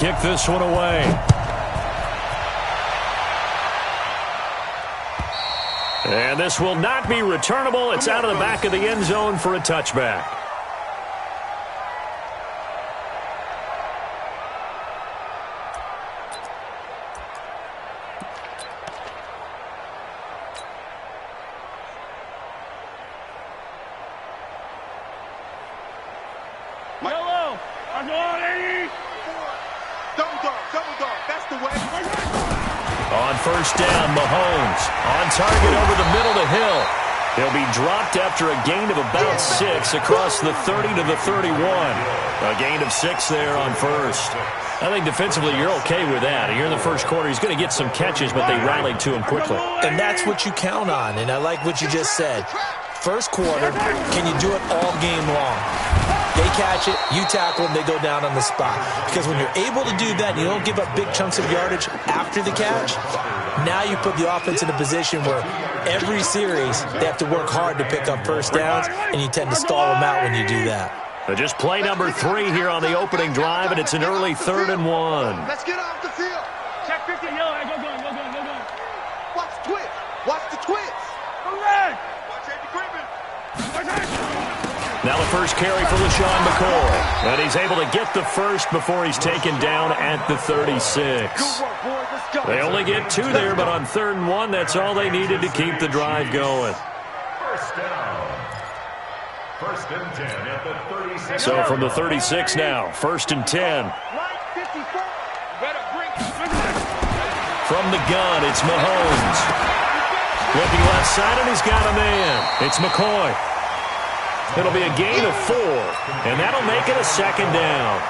Kick this one away. And this will not be returnable. It's out of the back of the end zone for a touchback. Yellow! Double dog, that's the way. On first down, Mahomes. On target over the middle to Hill. He'll be dropped after a gain of about 6 across the 30 to the 31. A gain of 6 there on first. I think defensively you're okay with that. Here in the first quarter, he's going to get some catches, but they rallied to him quickly. And that's what you count on, and I like what you just said. First quarter, can you do it all game long? They catch it, you tackle them, they go down on the spot. Because when you're able to do that, you don't give up big chunks of yardage after the catch, now you put the offense in a position where every series they have to work hard to pick up first downs, and you tend to stall them out when you do that. Just play number 3 here on the opening drive, and it's an early 3rd and 1. Let's get off the field. Check 50, yellow, go. Watch the twist. Watch the twist. Go red. Watch Andy Griffin. Now the first carry for LaShawn McCoy. And he's able to get the first before he's taken down at the 36. Good work, boys. Let's go. They only get 2 there, but on 3rd and 1, that's all they needed to keep the drive going. First down. First and 10 at the 36. So from the 36 now, 1st and 10. From the gun, it's Mahomes. Looking left side, and he's got a man. It's McCoy. It'll be a gain of 4, and that'll make it a 2nd down.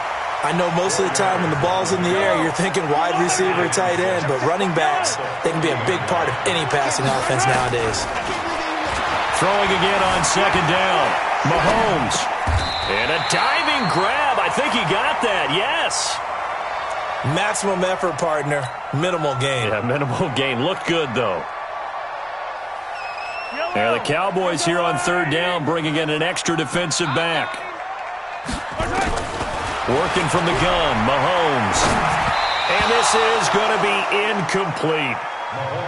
I know most of the time when the ball's in the air, you're thinking wide receiver, tight end, but running backs, they can be a big part of any passing offense nowadays. Throwing again on 2nd down. Mahomes. And a diving grab. I think he got that, yes. Maximum effort, partner. Minimal gain. Yeah, minimal gain. Looked good, though. Yeah, the Cowboys here on 3rd down, bringing in an extra defensive back. Working from the gun, Mahomes. And this is going to be incomplete.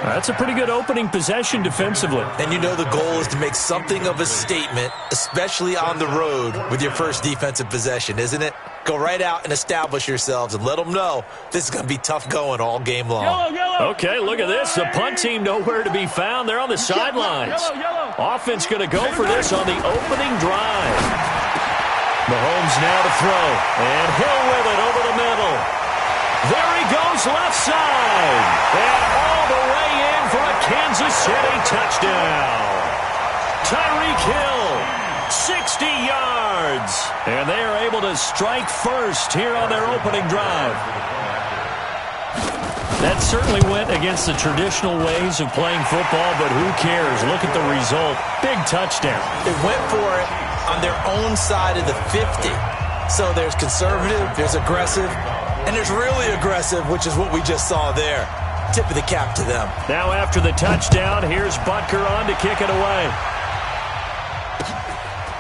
That's a pretty good opening possession defensively. And you know the goal is to make something of a statement, especially on the road with your first defensive possession, isn't it? Go right out and establish yourselves and let them know this is going to be tough going all game long. Okay, look at this. The punt team nowhere to be found. They're on the sidelines. Offense going to go for this on the opening drive. Mahomes now to throw. And Hill with it over the middle. There he goes left side. And all the way in for a Kansas City touchdown. Tyreek Hill, 60 yards. And they are able to strike first here on their opening drive. That certainly went against the traditional ways of playing football, but who cares? Look at the result. Big touchdown. They went for it on their own side of the 50. So there's conservative, there's aggressive, and there's really aggressive, which is what we just saw there. Tip of the cap to them. Now after the touchdown, here's Butker on to kick it away.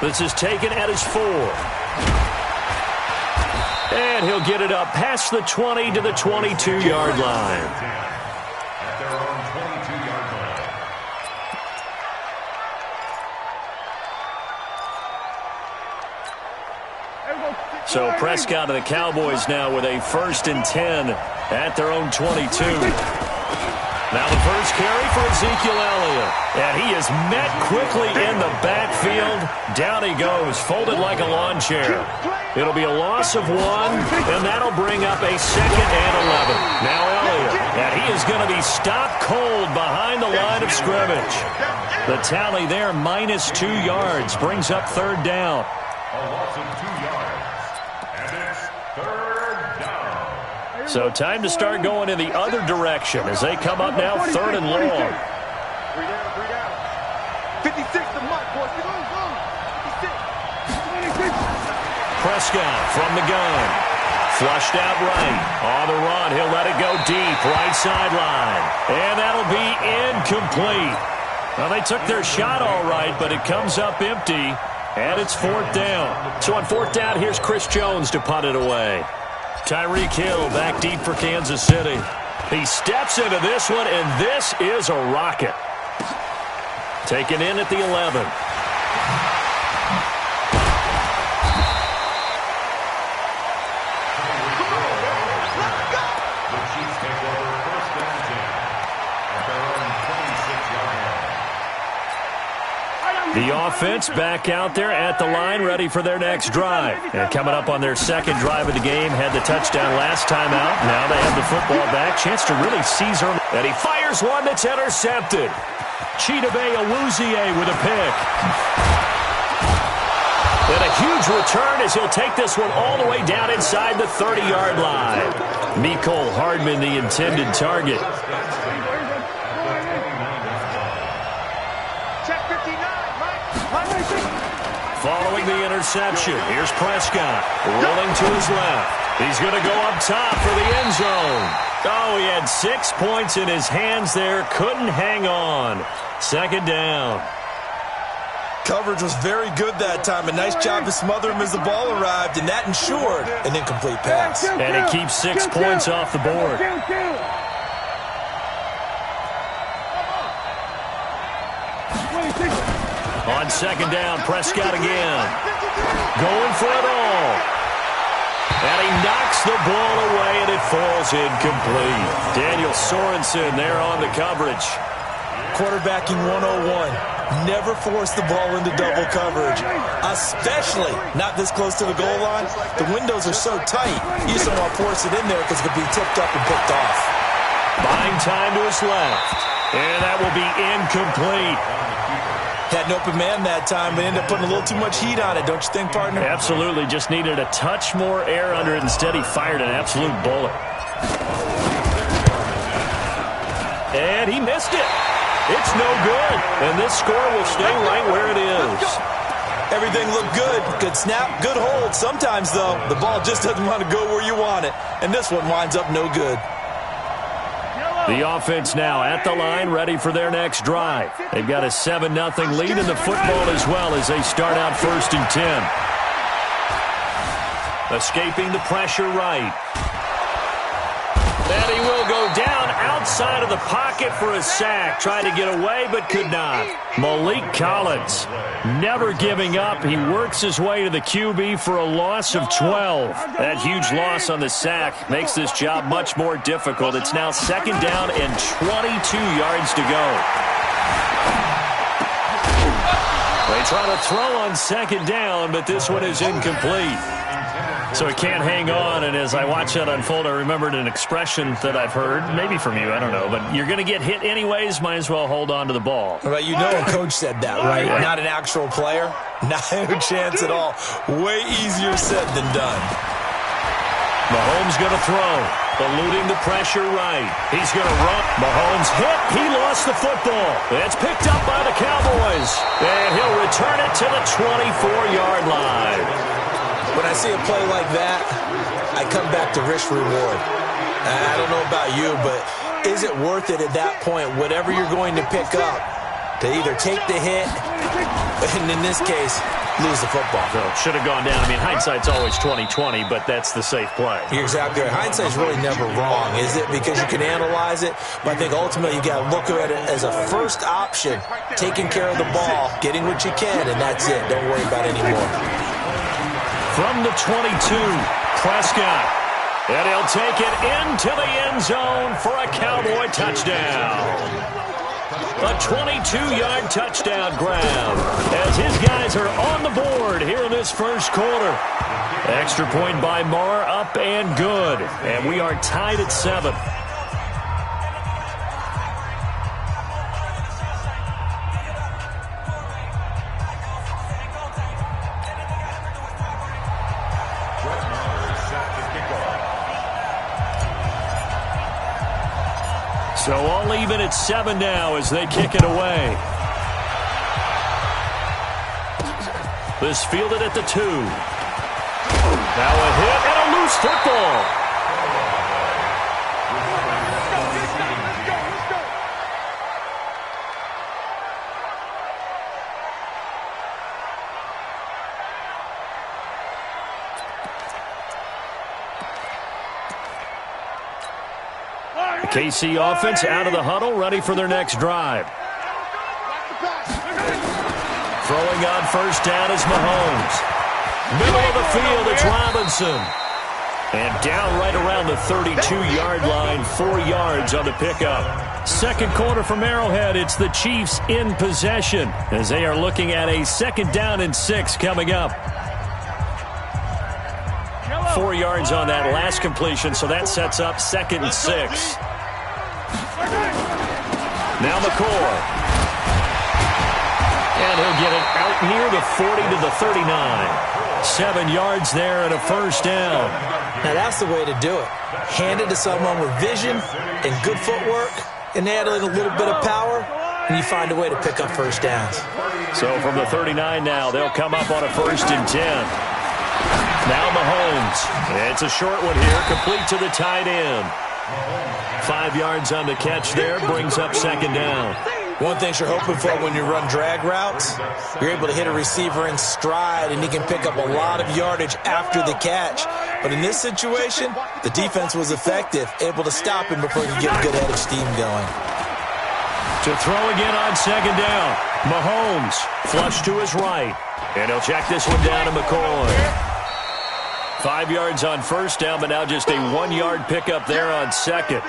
This is taken at his 4. And he'll get it up past the 20 to the 22-yard line. At their own 22-yard line. So Prescott and the Cowboys now with a 1st and 10 at their own 22. Now the first carry for Ezekiel Elliott. And he is met quickly in the backfield. Down he goes, folded like a lawn chair. It'll be a loss of 1, and that'll bring up a 2nd and 11. Now Elliott, and he is going to be stopped cold behind the line of scrimmage. The tally there, -2 yards, brings up 3rd down. A loss of 2 yards. And it's 3rd down. So time to start going in the other direction as they come up now 3rd and long. 3 down. 56 to Mike, boys. Go. 56. Prescott from the gun. Flushed out right. On the run, he'll let it go deep. Right sideline. And that'll be incomplete. Well, they took their shot all right, but it comes up empty. And it's 4th down. So on 4th down, here's Chris Jones to punt it away. Tyreek Hill back deep for Kansas City. He steps into this one, and this is a rocket. Taken in at the 11. The offense back out there at the line, ready for their next drive. And coming up on their second drive of the game, had the touchdown last time out. Now they have the football back. Chance to really seize her. And he fires one that's intercepted. Chidobe Awuzie with a pick. And a huge return as he'll take this one all the way down inside the 30-yard line. Mecole Hardman, the intended target. Following the interception, here's Prescott rolling to his left. He's going to go up top for the end zone. Oh, he had 6 points in his hands there. Couldn't hang on. Second down. Coverage was very good that time. A nice job to smother him as the ball arrived, and that ensured an incomplete pass. And it keeps 6 points off the board. On second down, Prescott again. Going for it all. And he knocks the ball away, and it falls incomplete. Daniel Sorensen there on the coverage. Quarterbacking 101. Never force the ball into double coverage, especially not this close to the goal line. The windows are so tight, you just don't want to force it in there because it could be tipped up and picked off. Buying time to his left. And that will be incomplete. Had an open man that time, but ended up putting a little too much heat on it, don't you think, partner? Absolutely. Just needed a touch more air under it. Instead, he fired an absolute bullet. And he missed it. It's no good. And this score will stay right where it is. Everything looked good. Good snap, good hold. Sometimes, though, the ball just doesn't want to go where you want it. And this one winds up no good. The offense now at the line, ready for their next drive. They've got a 7-0 lead in the football as well as they start out 1st and 10. Escaping the pressure right. And he will go down outside of the pocket for a sack. Tried to get away, but could not. Malik Collins, never giving up. He works his way to the QB for a loss of 12. That huge loss on the sack makes this job much more difficult. It's now second down and 22 yards to go. They try to throw on second down, but this one is incomplete. So he can't hang on, and as I watch that unfold, I remembered an expression that I've heard, maybe from you, I don't know, but you're going to get hit anyways, might as well hold on to the ball. Well, you know a coach said that, right? Yeah. Not an actual player. Not a chance at all. Way easier said than done. Mahomes going to throw, eluding the pressure right. He's going to run. Mahomes hit. He lost the football. It's picked up by the Cowboys, and he'll return it to the 24-yard line. When I see a play like that, I come back to risk reward. I don't know about you, but is it worth it at that point, whatever you're going to pick up, to either take the hit, and in this case, lose the football? So should have gone down. I mean, hindsight's always 20/20, but that's the safe play. You're exactly right. Hindsight's really never wrong, is it? Because you can analyze it, but I think ultimately you got to look at it as a first option, taking care of the ball, getting what you can, and that's it. Don't worry about it anymore. From the 22, Prescott. And he'll take it into the end zone for a Cowboy touchdown. A 22-yard touchdown grab as his guys are on the board here in this first quarter. Extra point by Marr, up and good. And we are tied at 7. So all even at 7 now as they kick it away. This fielded at the 2. Now a hit and a loose football. The KC offense out of the huddle, ready for their next drive. Throwing on first down is Mahomes. Middle of the field, it's Robinson. And down right around the 32-yard line, 4 yards on the pickup. Second quarter from Arrowhead, it's the Chiefs in possession as they are looking at a 2nd down and 6 coming up. 4 yards on that last completion, so that sets up 2nd and 6. Now McCoy. And he'll get it out near the 40 to the 39. 7 yards there and a first down. Now that's the way to do it. Hand it to someone with vision and good footwork, and add a little bit of power, and you find a way to pick up first downs. So from the 39 now, they'll come up on a 1st and 10. Now Mahomes. It's a short one here, complete to the tight end. 5 yards on the catch there, brings up 2nd down. One thing you're hoping for when you run drag routes, you're able to hit a receiver in stride, and he can pick up a lot of yardage after the catch. But in this situation, the defense was effective, able to stop him before he could get a good head of steam going. To throw again on 2nd down. Mahomes, flush to his right. And he'll check this one down to McCoy. 5 yards on first down, but now just a 1-yard pickup there on 2nd.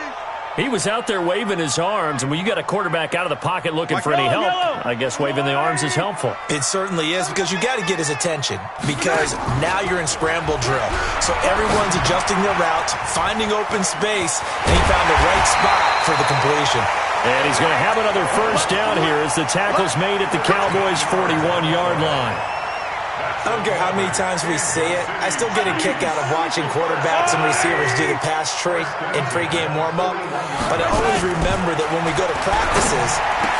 He was out there waving his arms, and when you got a quarterback out of the pocket looking for any help, I guess waving the arms is helpful. It certainly is, because you got to get his attention, because now you're in scramble drill. So everyone's adjusting their routes, finding open space, and he found the right spot for the completion. And he's going to have another first down here as the tackle's made at the Cowboys' 41-yard line. I don't care how many times we see it. I still get a kick out of watching quarterbacks and receivers do the pass tree in pregame warm-up. But I always remember that when we go to practices,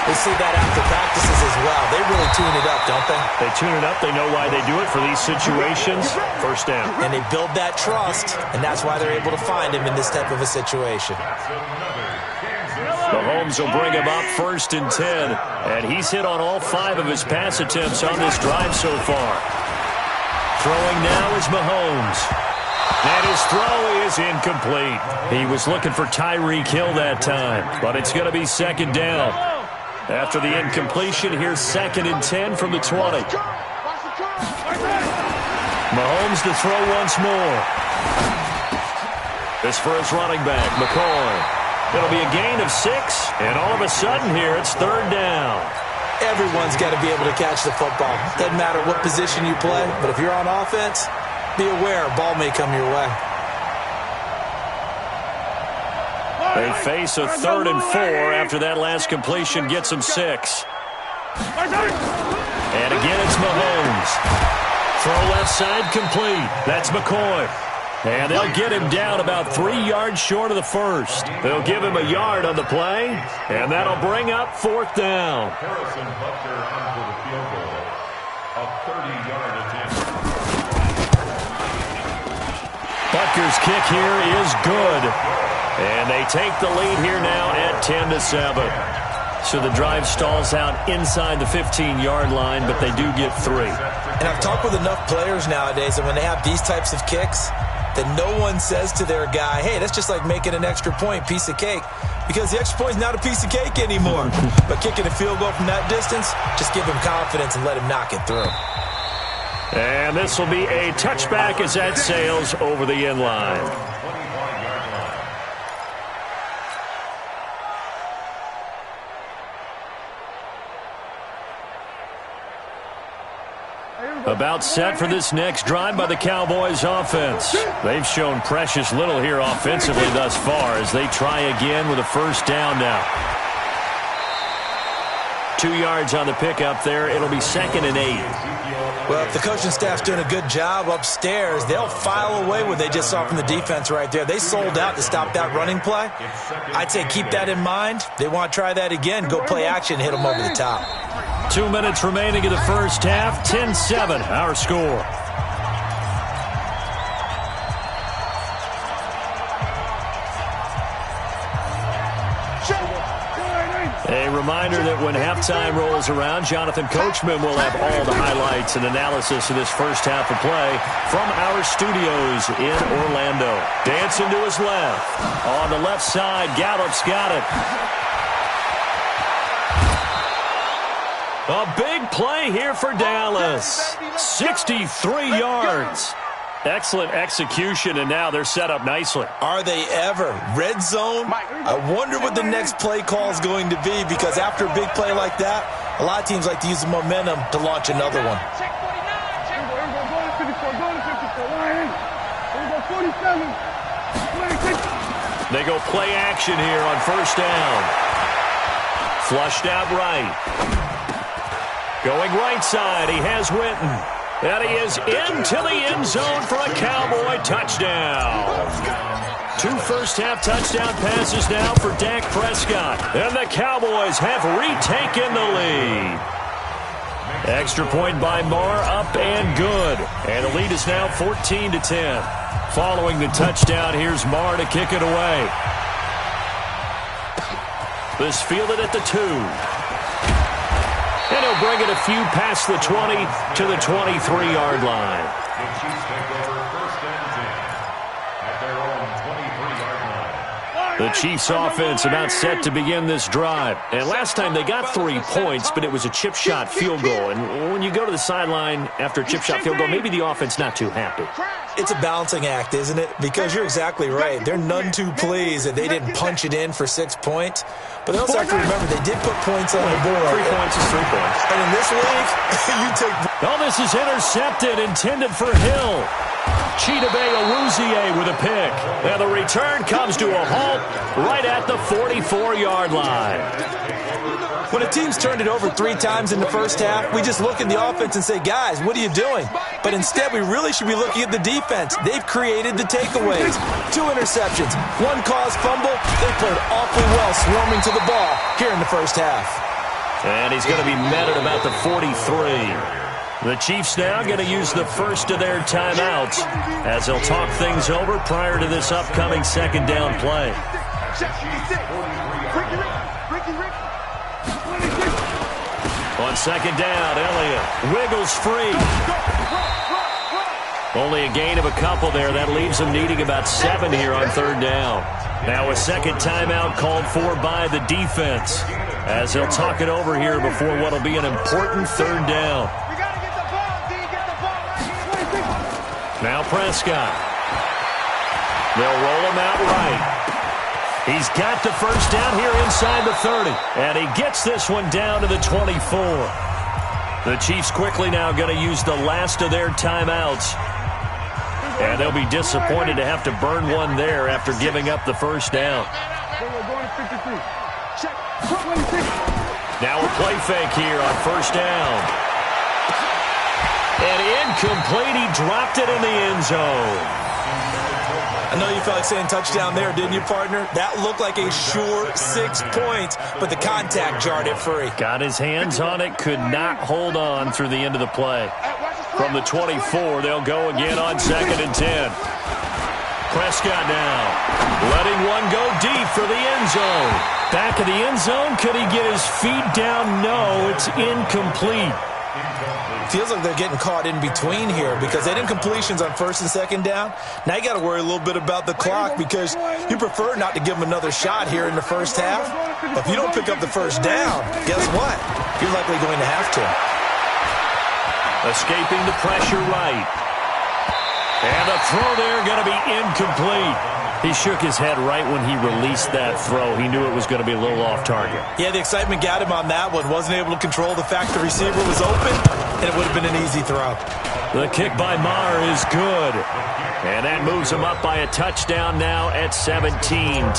we see that after practices as well. They really tune it up, don't they? They tune it up. They know why they do it for these situations. First down. And they build that trust, and that's why they're able to find him in this type of a situation. Mahomes will bring him up 1st and 10. And he's hit on all 5 of his pass attempts on this drive so far. Throwing now is Mahomes. And his throw is incomplete. He was looking for Tyreek Hill that time, but it's going to be 2nd down. After the incompletion, here's 2nd and 10 from the 20. Mahomes to throw once more. This for his running back, McCoy. It'll be a gain of 6, and all of a sudden here, it's 3rd down. Everyone's got to be able to catch the football. Doesn't matter what position you play, but if you're on offense, be aware a ball may come your way. They face a 3rd and 4 after that last completion gets them 6. And again, it's Mahomes. Throw left side complete. That's McCoy. And they'll get him down about 3 yards short of the first. They'll give him a yard on the play, and that'll bring up 4th down. Harrison Butker on for the field goal. A 30-yard attempt. Butker's kick here is good. And they take the lead here now at 10-7. So the drive stalls out inside the 15-yard line, but they do get 3. And I've talked with enough players nowadays that when they have these types of kicks, that no one says to their guy, hey, that's just like making an extra point, piece of cake. Because the extra point is not a piece of cake anymore. But kicking a field goal from that distance, just give him confidence and let him knock it through. And this will be a touchback as that sails over the end line. About set for this next drive by the Cowboys offense. They've shown precious little here offensively thus far as they try again with a first down now. 2 yards on the pickup there. It'll be 2nd and 8. Well, if the coaching staff's doing a good job upstairs, they'll file away what they just saw from the defense right there. They sold out to stop that running play. I'd say keep that in mind. They want to try that again. Go play action, hit them over the top. 2 minutes remaining in the first half. 10-7, our score. A reminder that when halftime rolls around, Jonathan Coachman will have all the highlights and analysis of this first half of play from our studios in Orlando. Dancing to his left. On the left side, Gallup's got it. A big play here for Dallas. 63 yards. Excellent execution, and now they're set up nicely. Are they ever? Red zone? I wonder what the next play call is going to be, because after a big play like that, a lot of teams like to use the momentum to launch another one. They go play action here on first down. Flushed out right. Going right side, he has Winton. And he is into the end zone for a Cowboy touchdown. 2 first-half touchdown passes now for Dak Prescott. And the Cowboys have retaken the lead. Extra point by Marr, up and good. And the lead is now 14-10. Following the touchdown, here's Marr to kick it away. This fielded at the 2. And he'll bring it a few past the 20 to the 23-yard line. The Chiefs take over first and 10 at their own 23-yard line. The Chiefs offense about set to begin this drive. And last time they got 3 points, but it was a chip shot field goal. And when you go to the sideline after a chip shot field goal, maybe the offense not too happy. It's a balancing act, isn't it? Because you're exactly right. They're none too pleased that they didn't punch it in for 6 points. But they also have to remember they did put points on the board. 3 points is 3 points. And in this league, you take... Oh, this is intercepted, intended for Hill. Chidobe Awuzie with a pick. And the return comes to a halt right at the 44-yard line. When a team's turned it over 3 times in the first half, we just look at the offense and say, guys, what are you doing? But instead, we really should be looking at the defense. They've created the takeaways. 2 interceptions, 1 caused fumble. They played awfully well swarming to the ball here in the first half. And he's going to be met at about the 43. The Chiefs now going to use the first of their timeouts as they'll talk things over prior to this upcoming second down play. On second down, Elliott wiggles free. Only a gain of a couple there. That leaves them needing about 7 here on third down. Now a second timeout called for by the defense as they'll talk it over here before what will be an important third down. Now Prescott. They'll roll him out right. He's got the first down here inside the 30. And he gets this one down to the 24. The Chiefs quickly now going to use the last of their timeouts. And they'll be disappointed to have to burn one there after giving up the first down. Now a play fake here on first down. And incomplete. He dropped it in the end zone. I know you felt like saying touchdown there, didn't you, partner? That looked like a sure 6 points, but the contact jarred it free. Got his hands on it, could not hold on through the end of the play. From the 24, they'll go again on second and 10. Prescott now letting one go deep for the end zone. Back of the end zone, could he get his feet down? No, it's incomplete. Feels like they're getting caught in between here because they didn't completions on first and second down. Now you got to worry a little bit about the clock because you prefer not to give them another shot here in the first half. But if you don't pick up the first down, guess what? You're likely going to have to. Escaping the pressure right. And the throw there going to be incomplete. He shook his head right when he released that throw. He knew it was going to be a little off target. Yeah, the excitement got him on that one. Wasn't able to control the fact the receiver was open, and it would have been an easy throw. The kick by Marr is good. And that moves him up by a touchdown now at 17-10.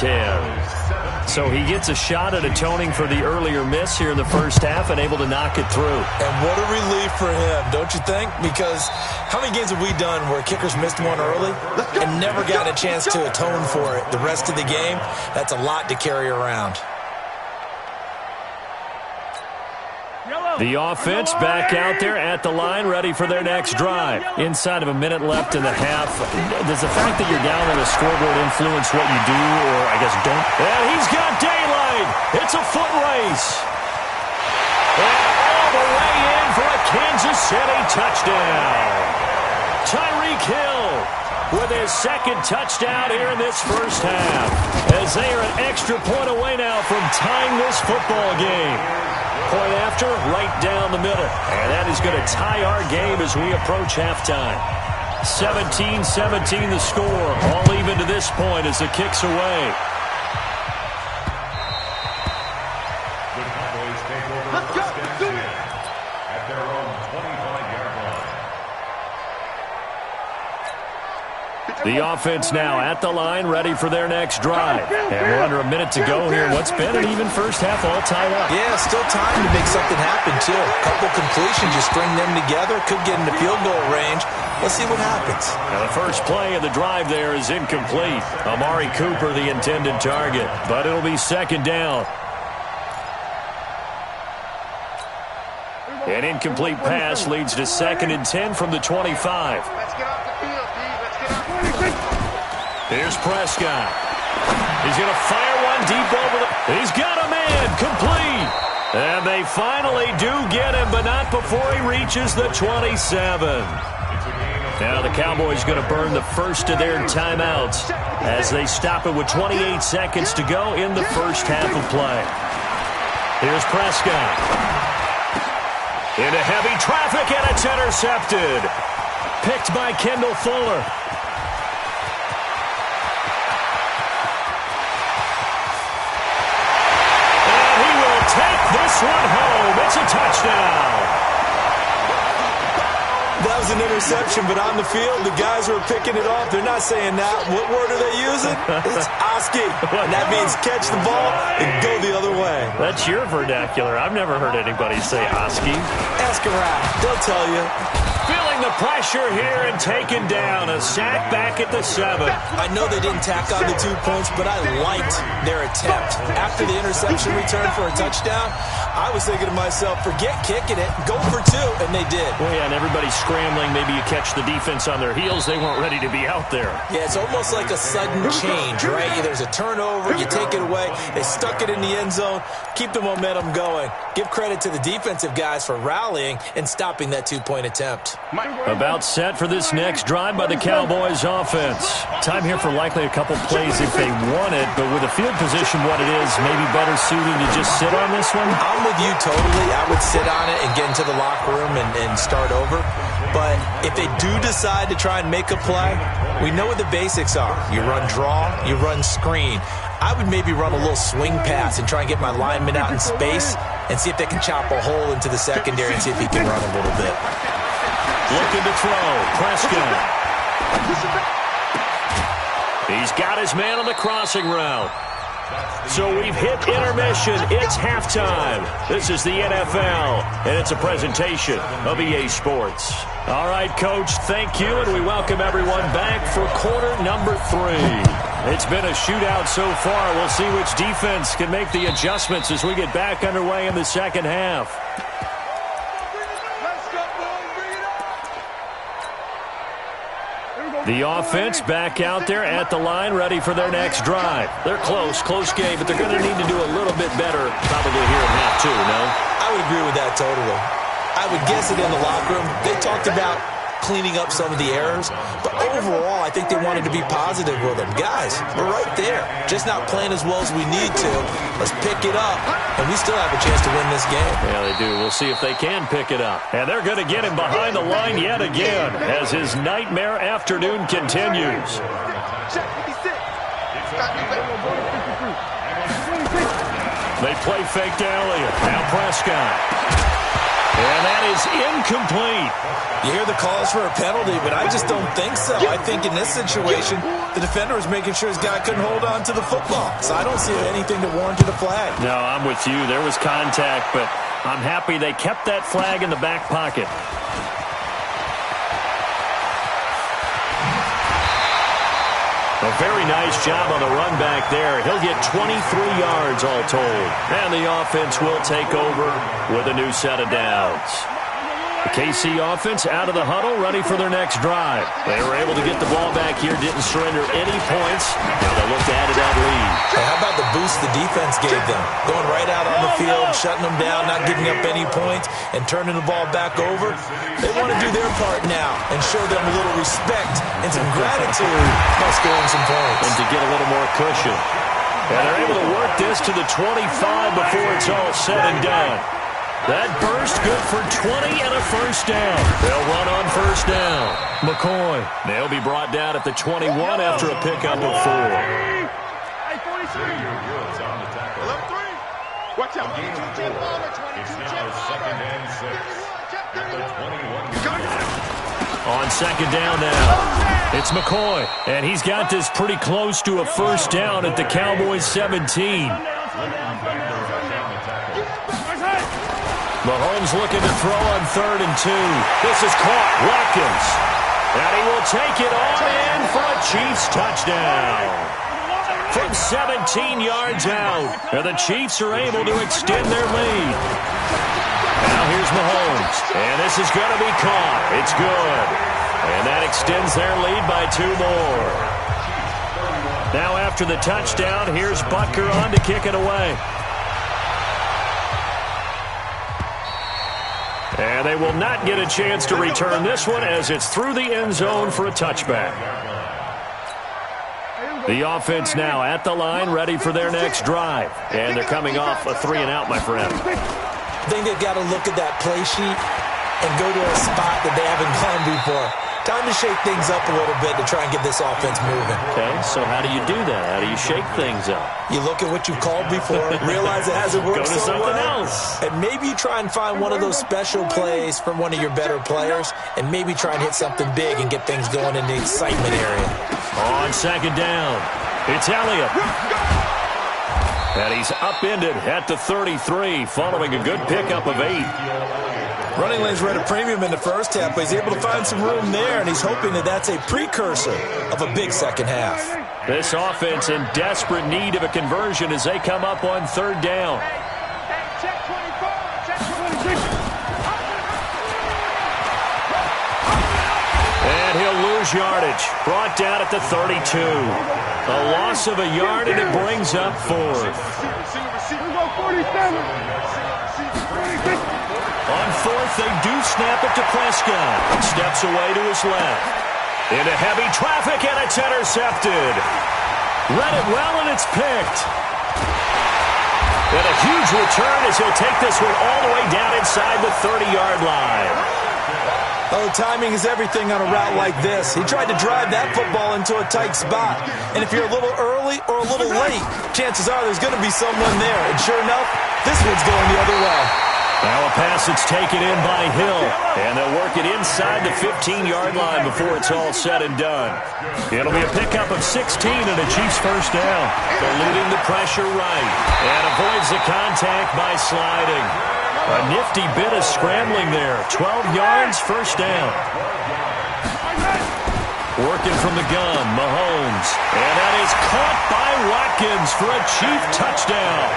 So he gets a shot at atoning for the earlier miss here in the first half and able to knock it through. And what a relief for him, don't you think? Because how many games have we done where kickers missed one early and never got a chance to atone for it the rest of the game? That's a lot to carry around. Yellow. The offense back out there at the line, ready for their next drive. Inside of a minute left in the half. Does the fact that you're down on the scoreboard influence what you do, or I guess don't? And he's got daylight. It's a foot race. And all the way in for a Kansas City touchdown. Tyreek Hill with his second touchdown here in this first half, as they are an extra point away now from tying this football game. Point after, right down the middle. And that is going to tie our game as we approach halftime. 17-17 the score, all even to this point as the kick's away. The Cowboys take over first and 10 at their own 25-yard line. The offense now at the line, ready for their next drive. And we're under a minute to go here. What's been an even first half, all tied up. Yeah, still time to make something happen, too. A couple completions, you string them together, could get into field goal range. Let's see what happens. Now the first play of the drive there is incomplete. Amari Cooper, the intended target, but it'll be second down. An incomplete pass leads to 2nd and 10 from the 25. Let's get off the field, D. Let's get off the field. Here's Prescott. He's going to fire one deep over the... He's got a man, complete. And they finally do get him, but not before he reaches the 27. Now the Cowboys going to burn the first of their timeouts as they stop it with 28 seconds to go in the first half of play. Here's Prescott. Into heavy traffic, and it's intercepted. Picked by Kendall Fuller. And he will take this one home. It's a touchdown. That was an interception, but on the field, the guys who are picking it off, they're not saying that. What word are they using? It's Oski. And that means catch the ball and go the other way. That's your vernacular. I've never heard anybody say Oski. Ask around. They'll tell you. Feeling the pressure here and taken down. A sack back at the 7. I know they didn't tack on the 2 points, but I liked their attempt. After the interception return for a touchdown, I was thinking to myself, forget kicking it, go for 2, and they did. Well, yeah, and everybody's scrambling. Maybe you catch the defense on their heels. They weren't ready to be out there. Yeah, it's almost like a sudden change, right? There's a turnover, you take it away, they stuck it in the end zone, keep the momentum going. Give credit to the defensive guys for rallying and stopping that 2-point attempt. About set for this next drive by the Cowboys offense. Time here for likely a couple plays if they want it, but with the field position what it is, maybe better suited to just sit on this one? I'm with you totally. I would sit on it and get into the locker room and start over. But if they do decide to try and make a play, we know what the basics are. You run draw, you run screen. I would maybe run a little swing pass and try and get my lineman out in space and see if they can chop a hole into the secondary and see if he can run a little bit. Looking to throw. Prescott. He's got his man on the crossing route. So we've hit intermission. It's halftime. This is the NFL, and it's a presentation of EA Sports. All right, Coach, thank you, and we welcome everyone back for quarter number 3. It's been a shootout so far. We'll see which defense can make the adjustments as we get back underway in the second half. The offense back out there at the line, ready for their next drive. They're close game, but they're going to need to do a little bit better probably here in half 2, no? I would agree with that totally. I would guess it in the locker room. They talked about cleaning up some of the errors, but overall, I think they wanted to be positive with them. Guys, we're right there. Just not playing as well as we need to. Let's pick it up, and we still have a chance to win this game. Yeah, they do. We'll see if they can pick it up. And they're going to get him behind the line yet again as his nightmare afternoon continues. They play fake to Elliott. Now Prescott. And that is incomplete. You hear the calls for a penalty, but I just don't think so. I think in this situation, the defender was making sure his guy couldn't hold on to the football. So I don't see anything to warrant a flag. No, I'm with you. There was contact, but I'm happy they kept that flag in the back pocket. The very nice job on the run back there. He'll get 23 yards all told. And the offense will take over with a new set of downs. The KC offense out of the huddle, ready for their next drive. They were able to get the ball back here, didn't surrender any points. Now they look to add to that lead. Hey, how about the boost the defense gave them? Going right out on the field, shutting them down, not giving up any points, and turning the ball back over. They want to do their part now and show them a little respect and some gratitude by scoring some points. And to get a little more cushion. And they're able to work this to the 25 before it's all said and done. That burst good for 20 and a first down. They'll run on first down. McCoy. They'll be brought down at the 21 after a pickup of 4. Watch out. It's now second and 6 at the 21. On second down now, it's McCoy. And he's got this pretty close to a first down at the Cowboys 17. Mahomes looking to throw on 3rd and 2. This is caught. Watkins. And he will take it on in for a Chiefs touchdown. From 17 yards out. And the Chiefs are able to extend their lead. Now here's Mahomes. And this is going to be caught. It's good. And that extends their lead by 2 more. Now after the touchdown, here's Butker on to kick it away. And they will not get a chance to return this one as it's through the end zone for a touchback. The offense now at the line, ready for their next drive. And they're coming off a 3-and-out, my friend. I think they've got to look at that play sheet and go to a spot that they haven't gone before. Time to shake things up a little bit to try and get this offense moving. Okay, so how do you do that? How do you shake things up? You look at what you've called before, realize it hasn't worked so well, else. and maybe you try and find one of those special plays from one of your better players, and maybe try and hit something big and get things going in the excitement area. On second down, it's Elliott. And he's upended at the 33, following a good pickup of 8. Running lanes were at a premium in the first half, but he's able to find some room there, and he's hoping that that's a precursor of a big second half. This offense in desperate need of a conversion as they come up on 3rd down. And he'll lose yardage. Brought down at the 32. A loss of a yard, and it brings up 4th. On 4th, they do snap it to Prescott. Steps away to his left. Into heavy traffic, and it's intercepted. Read it well, and it's picked. And a huge return as he'll take this one all the way down inside the 30-yard line. Oh, timing is everything on a route like this. He tried to drive that football into a tight spot. And if you're a little early or a little late, chances are there's going to be someone there. And sure enough, this one's going the other way. Now a pass that's taken in by Hill. And they'll work it inside the 15-yard line before it's all said and done. It'll be a pickup of 16 and a Chiefs first down. Eluding the pressure right. And avoids the contact by sliding. A nifty bit of scrambling there. 12 yards, first down. Working from the gun, Mahomes. And that is caught by Watkins for a Chief touchdown.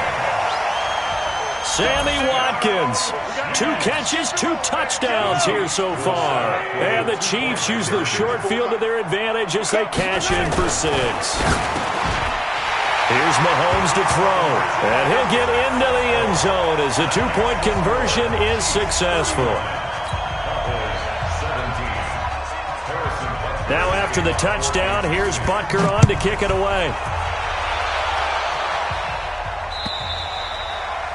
Sammy Watkins. 2 catches, 2 touchdowns here so far. And the Chiefs use the short field to their advantage as they cash in for 6. Here's Mahomes to throw. And he'll get into the end zone as the 2-point conversion is successful. Now after the touchdown, here's Butker on to kick it away.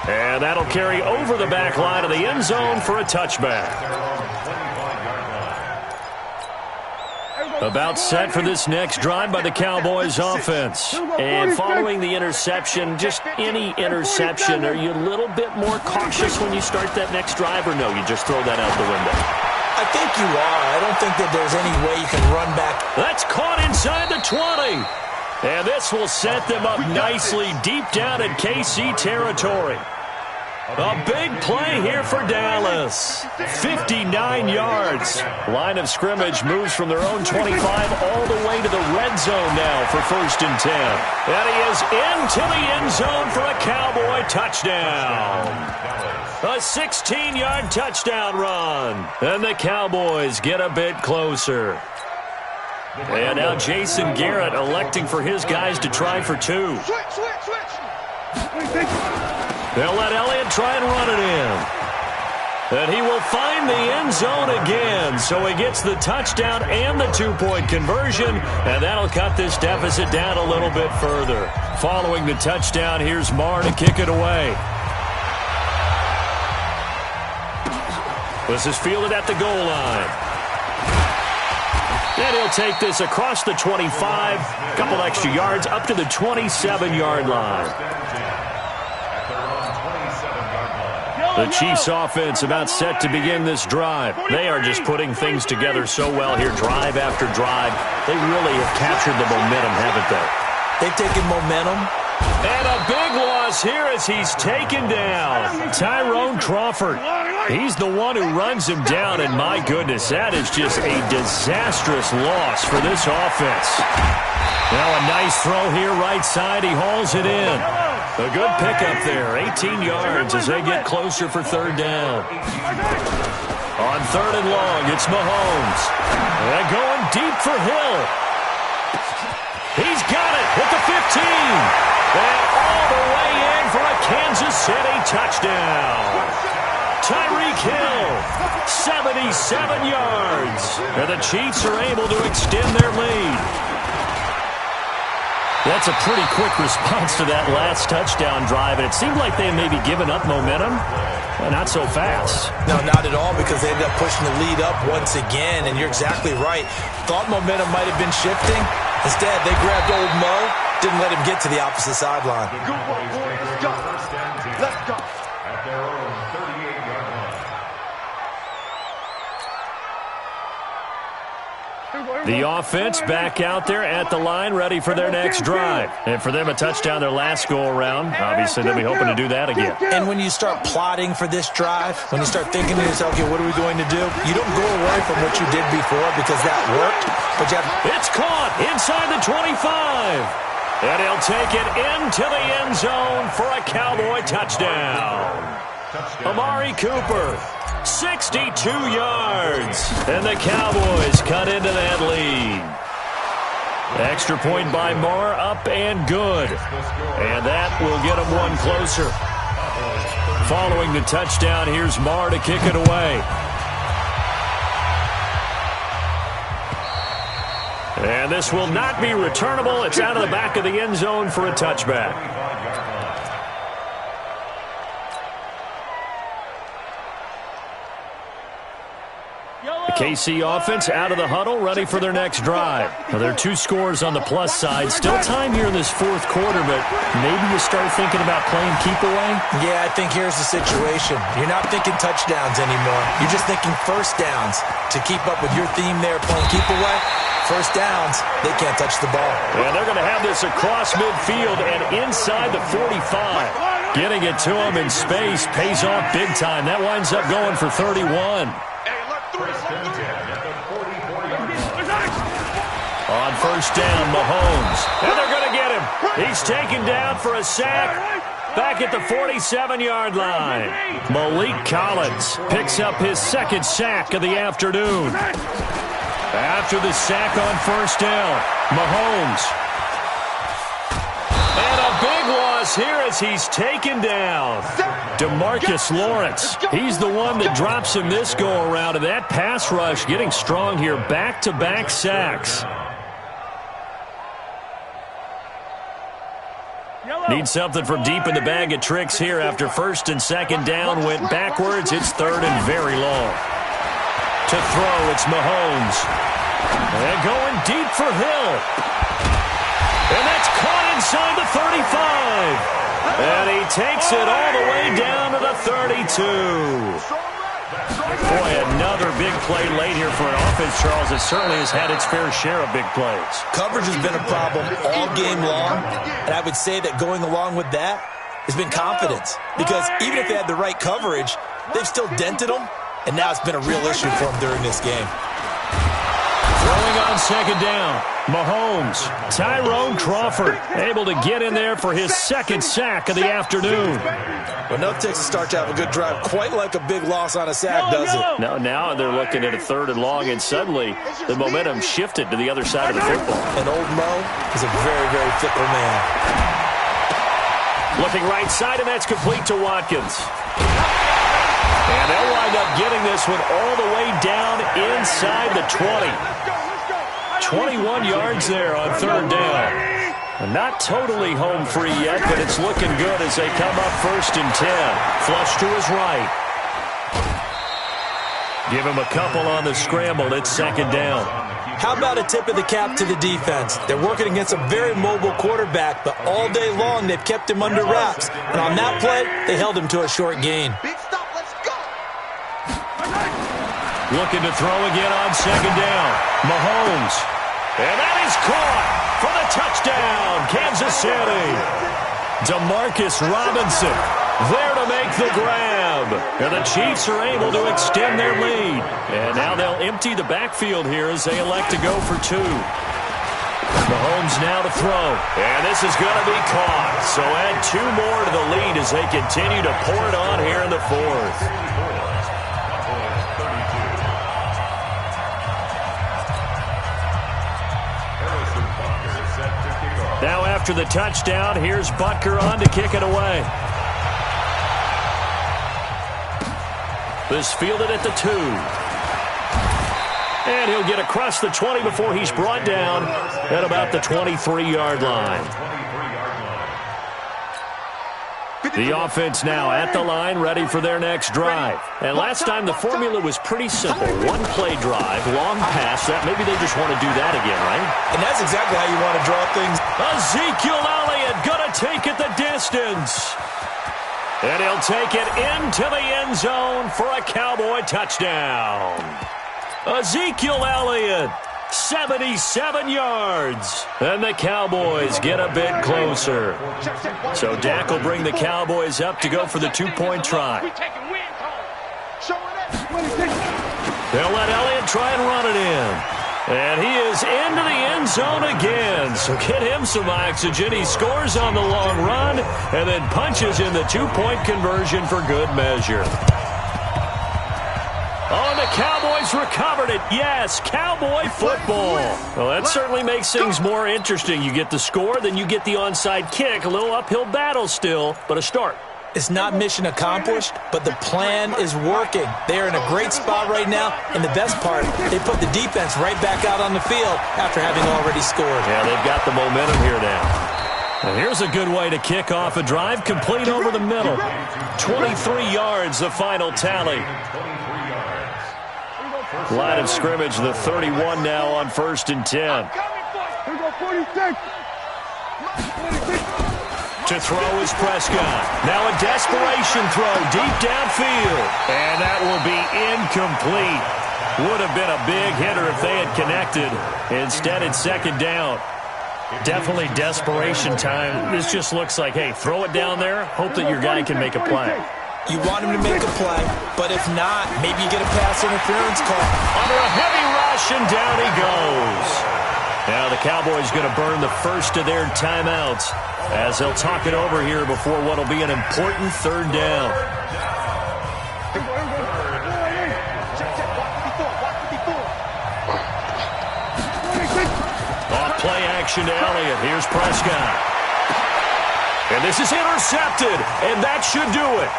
And that'll carry over the back line of the end zone for a touchback. About set for this next drive by the Cowboys offense. And following the interception, just any interception, are you a little bit more cautious when you start that next drive, or no, you just throw that out the window? I think you are. I don't think that there's any way you can run back. That's caught inside the 20. And this will set them up nicely deep down in KC territory. A big play here for Dallas. 59 yards. Line of scrimmage moves from their own 25 all the way to the red zone now for 1st and 10. And he is into the end zone for a Cowboy touchdown. A 16-yard touchdown run. And the Cowboys get a bit closer. And now Jason Garrett electing for his guys to try for 2. They'll let Elliott try and run it in. And he will find the end zone again. So he gets the touchdown and the 2-point conversion. And that'll cut this deficit down a little bit further. Following the touchdown, here's Marr to kick it away. This is fielded at the goal line. And he'll take this across the 25. A couple extra yards up to the 27-yard line. The Chiefs offense about set to begin this drive. They are just putting things together so well here, drive after drive. They really have captured the momentum, haven't they? They've taken momentum. And a big loss here as he's taken down. Tyrone Crawford. He's the one who runs him down, and my goodness, that is just a disastrous loss for this offense. Now a nice throw here, right side. He hauls it in. A good pickup there, 18 yards as they get closer for 3rd down. On 3rd and long, it's Mahomes. And going deep for Hill. He's got it at the 15. And all the way in for a Kansas City touchdown. Tyreek Hill, 77 yards. And the Chiefs are able to extend their lead. That's a pretty quick response to that last touchdown drive, and it seemed like they had maybe given up momentum. Not so fast. No, not at all, because they ended up pushing the lead up once again, and you're exactly right. Thought momentum might have been shifting. Instead, they grabbed old Mo, didn't let him get to the opposite sideline. Good one, boys. Let's go. Let's go. At their own 38-yard line. The offense back out there at the line, ready for their next drive. And for them, a touchdown their last go-around. Obviously, they'll be hoping to do that again. And when you start plotting for this drive, when you start thinking to yourself, okay, what are we going to do? You don't go away from what you did before because that worked. But you have... It's caught inside the 25. And he'll take it into the end zone for a Cowboy touchdown. Amari Cooper, 62 yards. And the Cowboys cut into that lead. Extra point by Marr, up and good. And that will get them one closer. Following the touchdown, here's Marr to kick it away. And this will not be returnable. It's out of the back of the end zone for a touchback. The KC offense out of the huddle, ready for their next drive. Now, there are 2 scores on the plus side. Still time here in this 4th quarter, but maybe you start thinking about playing keep away? Yeah, I think here's the situation. You're not thinking touchdowns anymore. You're just thinking first downs. To keep up with your theme there, playing keep away, first downs, they can't touch the ball. And they're going to have this across midfield and inside the 45. Getting it to them in space pays off big time. That winds up going for 31. On first down, Mahomes. And they're going to get him. He's taken down for a sack. Back at the 47-yard line. Malik Collins picks up his 2nd sack of the afternoon. After the sack on first down, Mahomes. And a big loss here as he's taken down. DeMarcus Lawrence. He's the one that drops him this go-around. And that pass rush getting strong here. Back-to-back sacks. Need something from deep in the bag of tricks here after 1st and 2nd down. Went backwards. It's 3rd and very long. To throw, it's Mahomes. And going deep for Hill. And that's caught inside the 35. And he takes it all the way down to the 32. Boy, another big play late here for an offense, Charles, that certainly has had its fair share of big plays. Coverage has been a problem all game long, and I would say that going along with that, has been confidence. Because even if they had the right coverage, they've still dented them, and now it's been a real issue for them during this game. Throwing on second down, Mahomes. Tyrone Crawford able to get in there for his second sack of the afternoon. Well, enough takes to start to have a good drive, quite like a big loss on a sack, does it? Now they're looking at a 3rd and long, and suddenly the momentum shifted to the other side of the football. And old Mo is a very, very fickle man. Looking right side, and that's complete to Watkins. And they'll wind up getting this one all the way down inside the 20. 21 yards there on 3rd down. Not totally home free yet, but it's looking good as they come up 1st and 10. Flush to his right. Give him a couple on the scramble. It's 2nd down. How about a tip of the cap to the defense? They're working against a very mobile quarterback, but all day long they've kept him under wraps. And on that play, they held him to a short gain. Big stop, let's go. Looking to throw again on 2nd down. Mahomes. And that is caught for the touchdown, Kansas City. Demarcus Robinson there to make the grab. And the Chiefs are able to extend their lead. And now they'll empty the backfield here as they elect to go for 2. Mahomes now to throw. And this is going to be caught. So add 2 more to the lead as they continue to pour it on here in the 4th. Now after the touchdown, here's Butker on to kick it away. This fielded at the 2. And he'll get across the 20 before he's brought down at about the 23-yard line. The offense now at the line, ready for their next drive. And last time the formula was pretty simple. 1-play drive, long pass. That maybe they just want to do that again, right? And that's exactly how you want to draw things. Ezekiel Elliott going to take it the distance. And he'll take it into the end zone for a Cowboy touchdown. Ezekiel Elliott, 77 yards. And the Cowboys get a bit closer. So Dak will bring the Cowboys up to go for the 2-point try. They'll let Elliott try and run it in. And he is into the end zone again. So get him some oxygen. He scores on the long run and then punches in the 2-point conversion for good measure. Oh, and the Cowboys recovered it. Yes, Cowboy football. Well, that certainly makes things more interesting. You get the score, then you get the onside kick. A little uphill battle still, but a start. It's not mission accomplished, but the plan is working. They are in a great spot right now, and the best part, they put the defense right back out on the field after having already scored. Yeah, they've got the momentum here now. And here's a good way to kick off a drive, complete over the middle. 23 yards, the final tally. Line of scrimmage, the 31 now on 1st and 10. Here we go, 46. To throw is Prescott. Now a desperation throw deep downfield. And that will be incomplete. Would have been a big hitter if they had connected. Instead, it's 2nd down. Definitely desperation time. This just looks like, hey, throw it down there. Hope that your guy can make a play. You want him to make a play, but if not, maybe you get a pass interference call. Under a heavy rush, and down he goes. Now the Cowboys going to burn the first of their timeouts as they'll talk it over here before what will be an important 3rd down. Off play action to Elliott. Here's Prescott. And this is intercepted, and that should do it.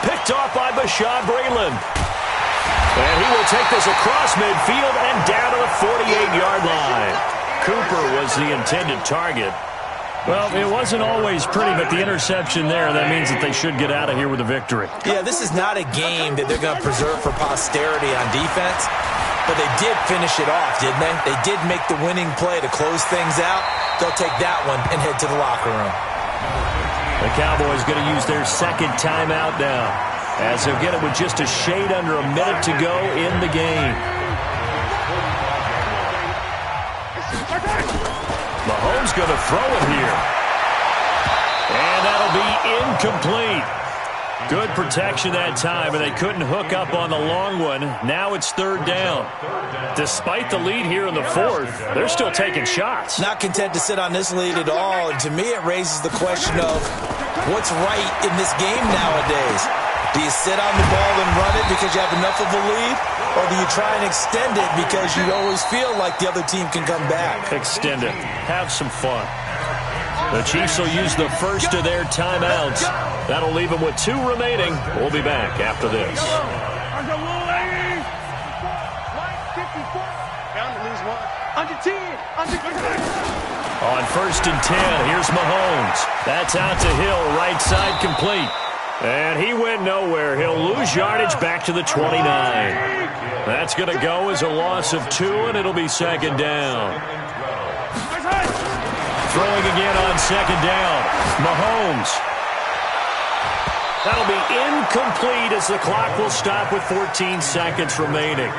Picked off by Bashaud Breeland. And he will take this across midfield and down to the 48-yard line. Cooper was the intended target. Well, it wasn't always pretty, but the interception there, that means that they should get out of here with a victory. Yeah, this is not a game that they're going to preserve for posterity on defense, but they did finish it off, didn't they? They did make the winning play to close things out. They'll take that one and head to the locker room. The Cowboys going to use their 2nd timeout now, as they'll get it with just a shade under a minute to go in the game. Mahomes going to throw it here. And that'll be incomplete. Good protection that time, and they couldn't hook up on the long one. Now it's third down. Despite the lead here in the fourth, they're still taking shots. Not content to sit on this lead at all, and to me it raises the question of what's right in this game nowadays. Do you sit on the ball and run it because you have enough of a lead, or do you try and extend it because you always feel like the other team can come back? Extend it. Have some fun. The Chiefs will use the first of their timeouts. That'll leave them with 2 remaining. We'll be back after this. On first and 10, here's Mahomes. That's out to Hill, right side complete. And he went nowhere. He'll lose yardage back to the 29. That's going to go as a loss of 2, and it'll be second down. Throwing again on second down. Mahomes. That'll be incomplete as the clock will stop with 14 seconds remaining.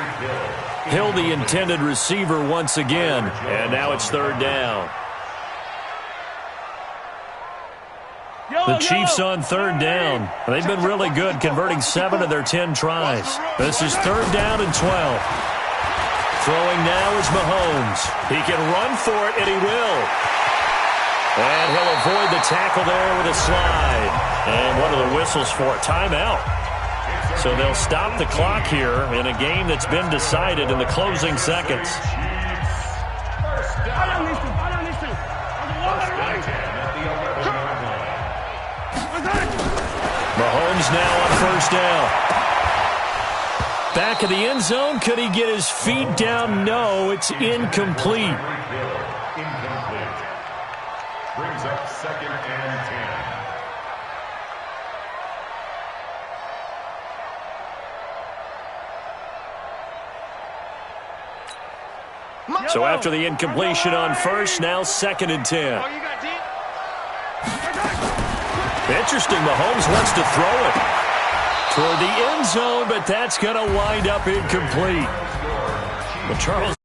Hill, the intended receiver once again, and now it's third down. The Chiefs on third down. They've been really good, converting 7 of their 10 tries. This is third down and 12. Throwing now is Mahomes. He can run for it, and he will. And he'll avoid the tackle there with a slide. And what are the whistles for? Timeout. So they'll stop the clock here in a game that's been decided in the closing seconds. Mahomes now on first down. Back of the end zone. Could he get his feet down? No, it's incomplete. Brings up second and 10. So after the incompletion on first, now second and 10. Interesting, Mahomes wants to throw it toward the end zone, but that's going to wind up incomplete. But Charles